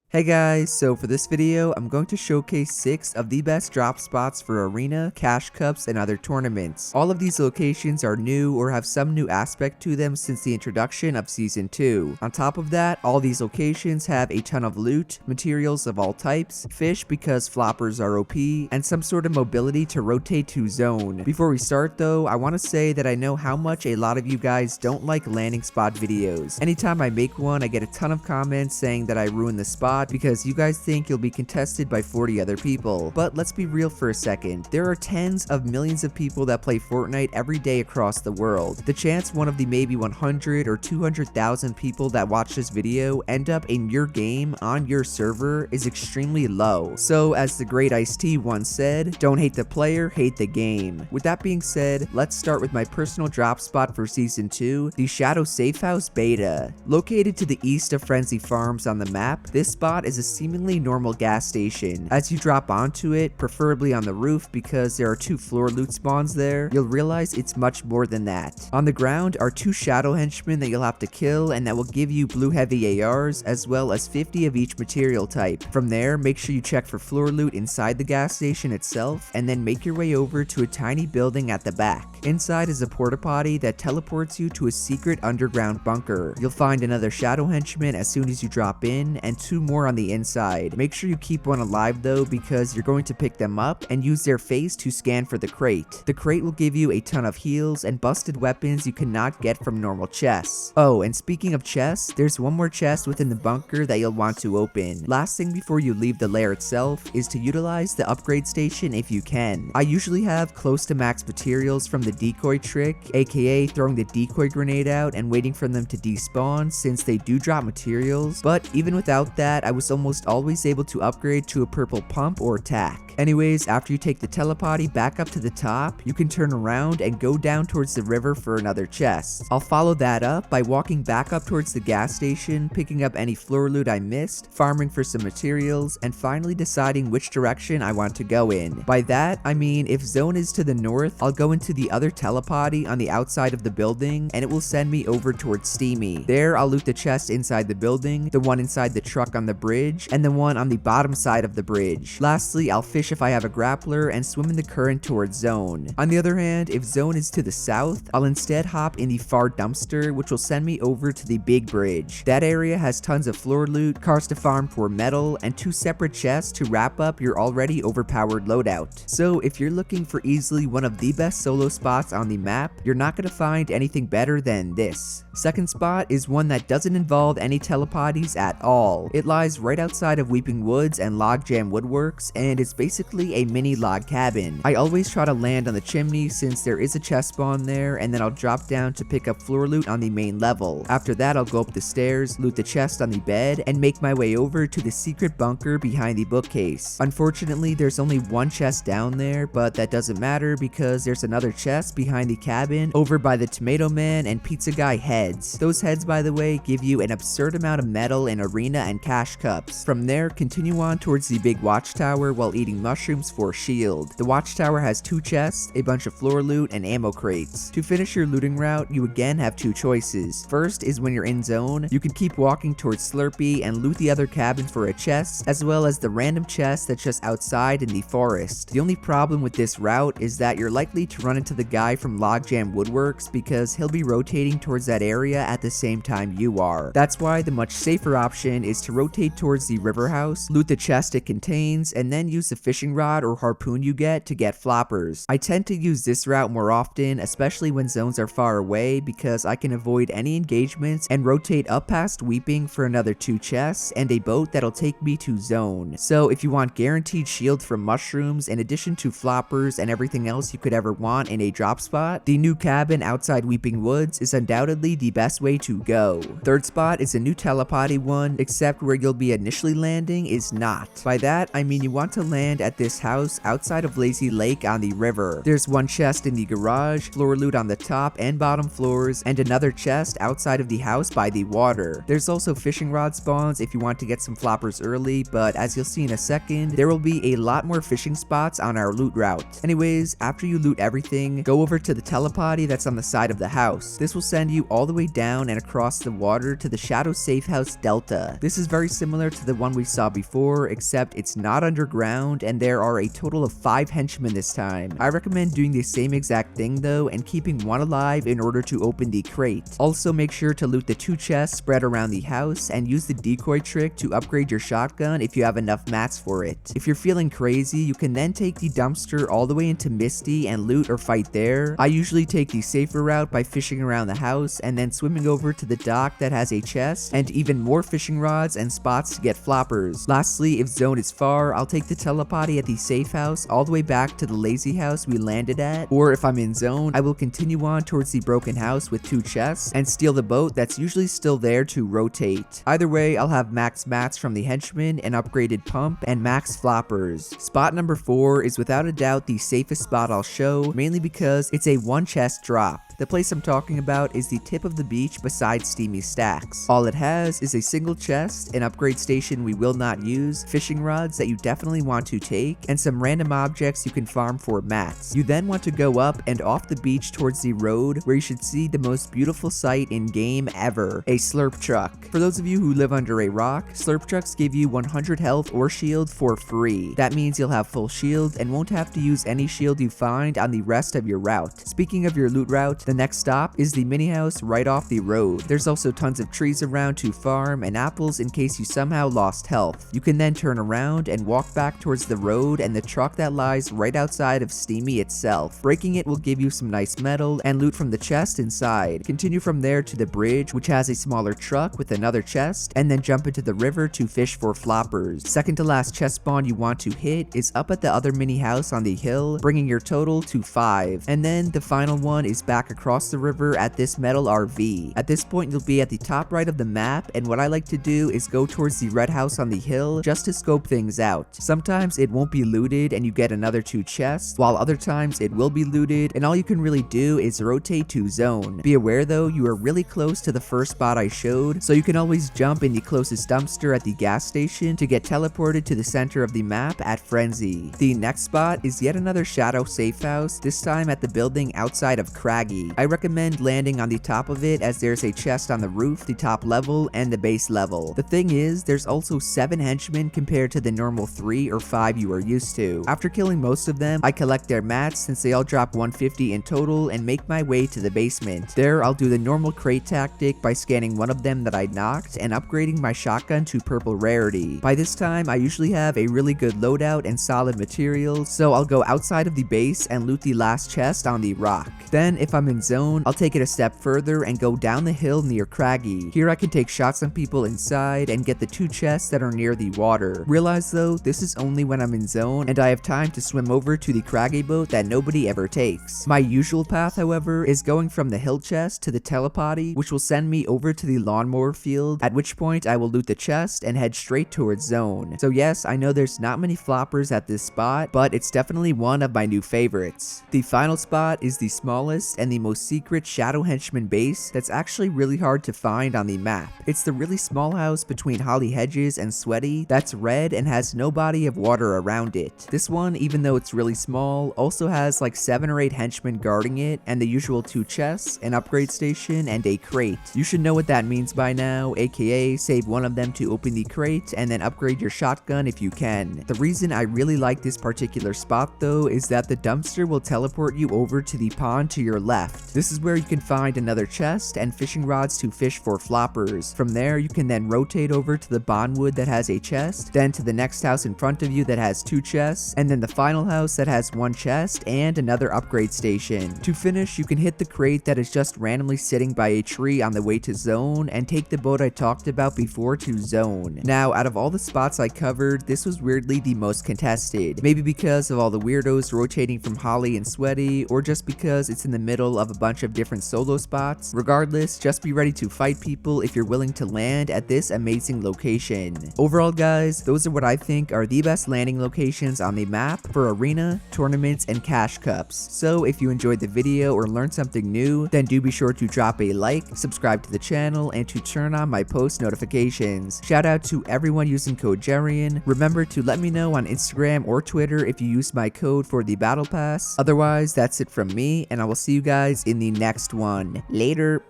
Hey guys, so for this video, I'm going to showcase 6 of the best drop spots for arena, cash cups, and other tournaments. All of these locations are new or have some new aspect to them since the introduction of Season 2. On top of that, all these locations have a ton of loot, materials of all types, fish because floppers are OP, and some sort of mobility to rotate to zone. Before we start though, I want to say that I know how much a lot of you guys don't like landing spot videos. Anytime I make one, I get a ton of comments saying that I ruin the spot because you guys think you'll be contested by 40 other people. But let's be real for a second. There are tens of millions of people that play Fortnite every day across the world. The chance one of the maybe 100 or 200,000 people that watch this video end up in your game on your server is extremely low. So as the great Ice-T once said, don't hate the player, hate the game. With that being said, let's start with my personal drop spot for Season 2, the Shadow Safehouse Beta. Located to the east of Frenzy Farms on the map, this spot is a seemingly normal gas station. As you drop onto it, preferably on the roof because there are 2 floor loot spawns there, you'll realize it's much more than that. On the ground are 2 shadow henchmen that you'll have to kill and that will give you blue heavy ARs as well as 50 of each material type. From there, make sure you check for floor loot inside the gas station itself and then make your way over to a tiny building at the back. Inside is a porta potty that teleports you to a secret underground bunker. You'll find another shadow henchman as soon as you drop in and 2 more on the inside. Make sure you keep one alive though because you're going to pick them up and use their face to scan for the crate. The crate will give you a ton of heals and busted weapons you cannot get from normal chests. Oh, and speaking of chests, there's one more chest within the bunker that you'll want to open. Last thing before you leave the lair itself is to utilize the upgrade station if you can. I usually have close to max materials from the decoy trick, aka throwing the decoy grenade out and waiting for them to despawn since they do drop materials, but even without that, I was almost always able to upgrade to a purple pump or tack. Anyways, after you take the telepotty back up to the top, you can turn around and go down towards the river for another chest. I'll follow that up by walking back up towards the gas station, picking up any floor loot I missed, farming for some materials, and finally deciding which direction I want to go in. By that, I mean if zone is to the north, I'll go into the other telepotty on the outside of the building and it will send me over towards Steamy. There, I'll loot the chest inside the building, the one inside the truck on the bridge, and the one on the bottom side of the bridge. Lastly, I'll fish if I have a grappler and swim in the current towards zone. On the other hand, if zone is to the south, I'll instead hop in the far dumpster, which will send me over to the big bridge. That area has tons of floor loot, cars to farm for metal, and 2 separate chests to wrap up your already overpowered loadout. So if you're looking for easily one of the best solo spots on the map, you're not going to find anything better than this. Second spot is one that doesn't involve any telepotties at all. It lies right outside of Weeping Woods and Logjam Woodworks, and it's basically a mini log cabin. I always try to land on the chimney since there is a chest spawn there, and then I'll drop down to pick up floor loot on the main level. After that, I'll go up the stairs, loot the chest on the bed, and make my way over to the secret bunker behind the bookcase. Unfortunately, there's only 1 chest down there, but that doesn't matter because there's another chest behind the cabin over by the Tomato Man and Pizza Guy heads. Those heads, by the way, give you an absurd amount of metal in arena and cash cups. From there, continue on towards the big watchtower while eating mushrooms for shield. The watchtower has 2 chests, a bunch of floor loot, and ammo crates. To finish your looting route, you again have 2 choices. First is when you're in zone, you can keep walking towards Slurpee and loot the other cabin for a chest, as well as the random chest that's just outside in the forest. The only problem with this route is that you're likely to run into the guy from Logjam Woodworks because he'll be rotating towards that area at the same time you are. That's why the much safer option is to rotate towards the river house, loot the chest it contains, and then use the fishing rod or harpoon you get to get floppers. I tend to use this route more often, especially when zones are far away because I can avoid any engagements and rotate up past Weeping for another 2 chests and a boat that'll take me to zone. So if you want guaranteed shield from mushrooms in addition to floppers and everything else you could ever want in a drop spot, the new cabin outside Weeping Woods is undoubtedly the best way to go. Third spot is a new telepotty one, except where you'll be initially landing is not. By that, I mean you want to land at this house outside of Lazy Lake on the river. There's 1 chest in the garage, floor loot on the top and bottom floors, and another chest outside of the house by the water. There's also fishing rod spawns if you want to get some floppers early, but as you'll see in a second, there will be a lot more fishing spots on our loot route. Anyways, after you loot everything, go over to the telepotty that's on the side of the house. This will send you all all the way down and across the water to the Shadow Safehouse Delta. This is very similar to the one we saw before, except it's not underground and there are a total of 5 henchmen this time. I recommend doing the same exact thing though and keeping one alive in order to open the crate. Also make sure to loot the 2 chests spread around the house and use the decoy trick to upgrade your shotgun if you have enough mats for it. If you're feeling crazy, you can then take the dumpster all the way into Misty and loot or fight there. I usually take the safer route by fishing around the house and then swimming over to the dock that has a chest and even more fishing rods and spots to get floppers. Lastly, if zone is far, I'll take the telepotty at the safe house all the way back to the lazy house we landed at, or if I'm in zone, I will continue on towards the broken house with 2 chests and steal the boat that's usually still there to rotate. Either way, I'll have max mats from the henchman, an upgraded pump, and max floppers. Spot number 4 is without a doubt the safest spot I'll show, mainly because it's a 1 chest drop. The place I'm talking about is the tip of the beach beside Steamy Stacks. All it has is a single chest, an upgrade station we will not use, fishing rods that you definitely want to take, and some random objects you can farm for mats. You then want to go up and off the beach towards the road where you should see the most beautiful sight in game ever, a slurp truck. For those of you who live under a rock, slurp trucks give you 100 health or shield for free. That means you'll have full shield and won't have to use any shield you find on the rest of your route. Speaking of your loot route, the next stop is the mini house right off the road. There's also tons of trees around to farm and apples in case you somehow lost health. You can then turn around and walk back towards the road and the truck that lies right outside of Steamy itself. Breaking it will give you some nice metal and loot from the chest inside. Continue from there to the bridge, which has a smaller truck with another chest, and then jump into the river to fish for floppers. Second to last chest spawn you want to hit is up at the other mini house on the hill, bringing your total to 5. And then the final one is back across the river at this metal RV. At this point you'll be at the top right of the map, and what I like to do is go towards the red house on the hill just to scope things out. Sometimes it won't be looted and you get another 2 chests, while other times it will be looted and all you can really do is rotate to zone. Be aware though, you are really close to the first spot I showed, so you can always jump in the closest dumpster at the gas station to get teleported to the center of the map at Frenzy. The next spot is yet another shadow safe house, this time at the building outside of Craggy. I recommend landing on the top of it as there's a chest on the roof, the top level, and the base level. The thing is, there's also 7 henchmen compared to the normal 3 or 5 you are used to. After killing most of them, I collect their mats since they all drop 150 in total and make my way to the basement. There, I'll do the normal crate tactic by scanning one of them that I knocked and upgrading my shotgun to purple rarity. By this time, I usually have a really good loadout and solid materials, so I'll go outside of the base and loot the last chest on the rock. Then, if I'm in zone, I'll take it a step further and go down the hill near Craggy. Here I can take shots on people inside and get the 2 chests that are near the water. Realize though, this is only when I'm in zone and I have time to swim over to the Craggy boat that nobody ever takes. My usual path, however, is going from the hill chest to the telepotty, which will send me over to the lawnmower field, at which point I will loot the chest and head straight towards zone. So yes, I know there's not many floppers at this spot, but it's definitely one of my new favorites. The final spot is the smallest and the most secret shadow henchman base that's actually really hard to find on the map. It's the really small house between Holly Hedges and Sweaty that's red and has no body of water around it. This one, even though it's really small, also has like 7 or 8 henchmen guarding it and the usual 2 chests, an upgrade station, and a crate. You should know what that means by now, aka save one of them to open the crate and then upgrade your shotgun if you can. The reason I really like this particular spot though is that the dumpster will teleport you over to the pond to your left. This is where you can find another chest and fishing rods to fish for floppers. From there you can then rotate over to the bondwood that has a chest, then to the next house in front of you that has 2 chests, and then the final house that has 1 chest and another upgrade station. To finish, you can hit the crate that is just randomly sitting by a tree on the way to zone and take the boat I talked about before to zone. Now, out of all the spots I covered, this was weirdly the most contested. Maybe because of all the weirdos rotating from Holly and Sweaty, or just because it's in the middle of a bunch of different solo spots. Regardless, just be ready to fight people if you're willing to land at this amazing location. Overall guys, those are what I think are the best landing locations on the map for arena, tournaments, and cash cups. So if you enjoyed the video or learned something new, then do be sure to drop a like, subscribe to the channel, and to turn on my post notifications. Shout out to everyone using code JERIan. Remember to let me know on Instagram or Twitter if you used my code for the battle pass. Otherwise, that's it from me, and I will see you guys in the next one. Later.